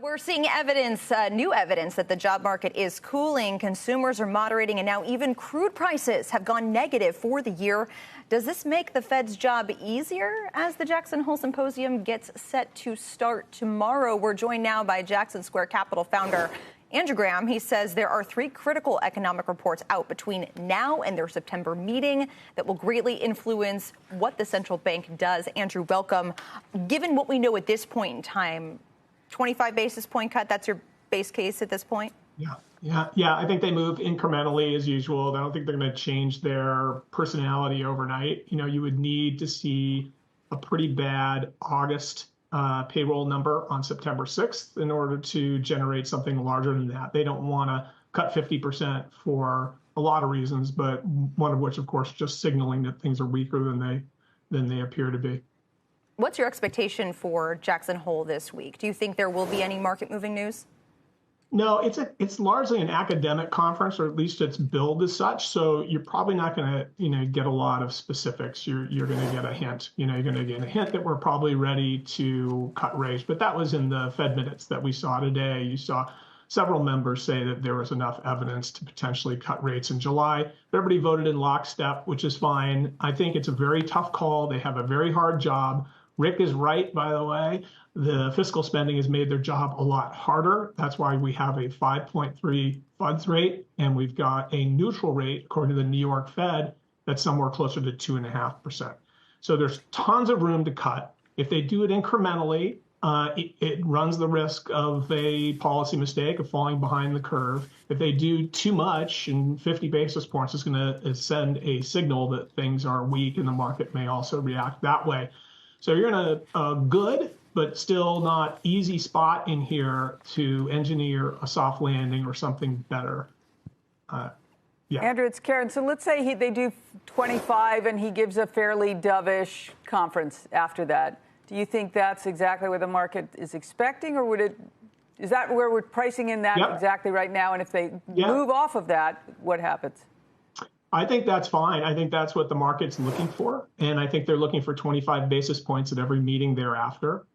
We're seeing evidence, new evidence that the job market is cooling. Consumers are moderating, and now even crude prices have gone negative for the year. Does this make the Fed's job easier as the Jackson Hole Symposium gets set to start tomorrow? We're joined now by Jackson Square Capital founder Andrew Graham. He says there are 3 critical economic reports out between now and their September meeting that will greatly influence what the central bank does. Andrew, welcome. Given what we know at this point in time, 25 basis point cut, that's your base case at this point? Yeah. I think they move incrementally as usual. I don't think they're going to change their personality overnight. You would need to see a pretty bad August payroll number on September 6th in order to generate something larger than that. They don't want to cut 50% for a lot of reasons, but one of which, of course, just signaling that things are weaker than they appear to be. What's your expectation for Jackson Hole this week? Do you think there will be any market-moving news? No, it's largely an academic conference, or at least it's billed as such. So you're probably not going to, get a lot of specifics. You're going to get a hint. You're going to get a hint that we're probably ready to cut rates. But that was in the Fed minutes that we saw today. You saw several members say that there was enough evidence to potentially cut rates in July. Everybody voted in lockstep, which is fine. I think it's a very tough call. They have a very hard job. Rick is right, by the way. The fiscal spending has made their job a lot harder. That's why we have a 5.3 funds rate, and we've got a neutral rate, according to the New York Fed, that's somewhere closer to 2.5%. So there's tons of room to cut. If they do it incrementally, it runs the risk of a policy mistake, of falling behind the curve. If they do too much, and 50 basis points is going to send a signal that things are weak, and the market may also react that way. So you're in a good, but still not easy spot in here to engineer a soft landing or something better. Andrew, it's Karen. So let's say they do 25 and he gives a fairly dovish conference after that. Do you think that's exactly what the market is expecting, or is that where we're pricing in that exactly right now? And if they move off of that, what happens? I think that's fine. I think that's what the market's looking for. And I think they're looking for 25 basis points at every meeting thereafter.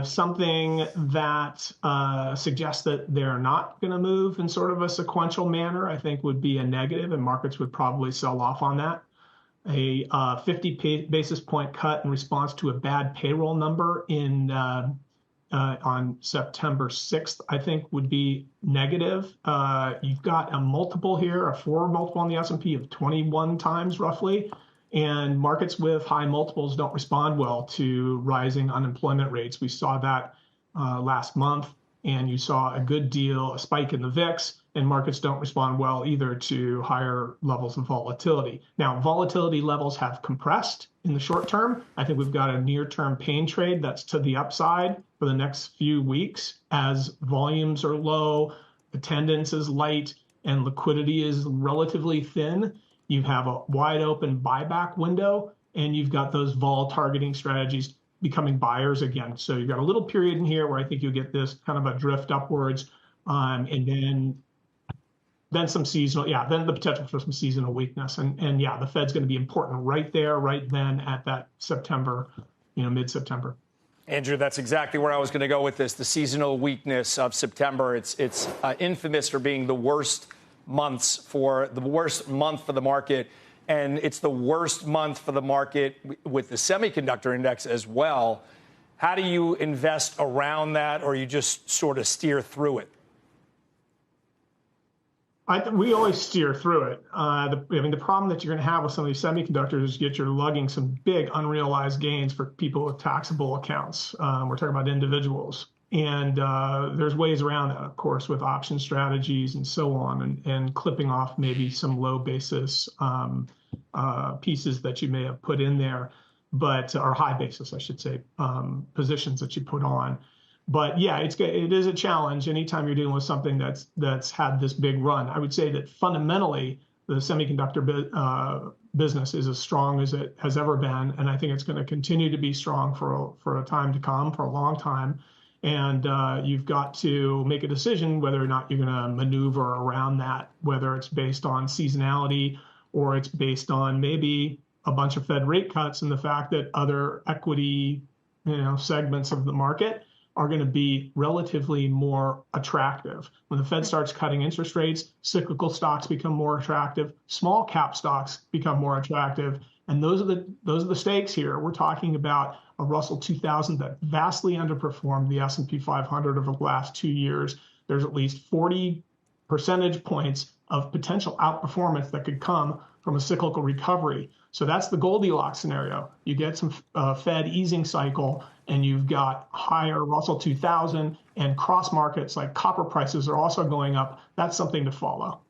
Something that suggests that they're not going to move in sort of a sequential manner, I think would be a negative, and markets would probably sell off on that. A 50 basis point cut in response to a bad payroll number on September 6th, I think would be negative. You've got a multiple here, a forward multiple on the S&P of 21 times roughly, and markets with high multiples don't respond well to rising unemployment rates. We saw that last month, and you saw a spike in the VIX, and markets don't respond well either to higher levels of volatility. Now, volatility levels have compressed in the short term. I think we've got a near-term pain trade that's to the upside for the next few weeks as volumes are low, attendance is light, and liquidity is relatively thin. You have a wide open buyback window, and you've got those vol targeting strategies becoming buyers again. So you've got a little period in here where I think you'll get this kind of a drift upwards, and then some seasonal, then the potential for some seasonal weakness. And the Fed's going to be important right there, right then at that September, mid-September. Andrew, that's exactly where I was going to go with this. The seasonal weakness of September, it's infamous for being the worst month for the market. And it's the worst month for the market with the semiconductor index as well. How do you invest around that, or you just sort of steer through it? We always steer through it. The problem that you're going to have with some of these semiconductors is you're lugging some big unrealized gains for people with taxable accounts. We're talking about individuals. And there's ways around that, of course, with option strategies and so on, and clipping off maybe some low basis pieces that you may have put in there, or high basis, I should say, positions that you put on. But it is a challenge anytime you're dealing with something that's had this big run. I would say that fundamentally, the semiconductor business is as strong as it has ever been, and I think it's going to continue to be strong for a time to come, for a long time. And you've got to make a decision whether or not you're going to maneuver around that, whether it's based on seasonality or it's based on maybe a bunch of Fed rate cuts and the fact that other equity segments of the market are going to be relatively more attractive. When the Fed starts cutting interest rates, cyclical stocks become more attractive, small cap stocks become more attractive, and those are the stakes here. We're talking about a Russell 2000 that vastly underperformed the S&P 500 over the last 2 years. There's at least 40 percentage points of potential outperformance that could come from a cyclical recovery. So that's the Goldilocks scenario. You get some Fed easing cycle, and you've got higher Russell 2000, and cross markets like copper prices are also going up. That's something to follow.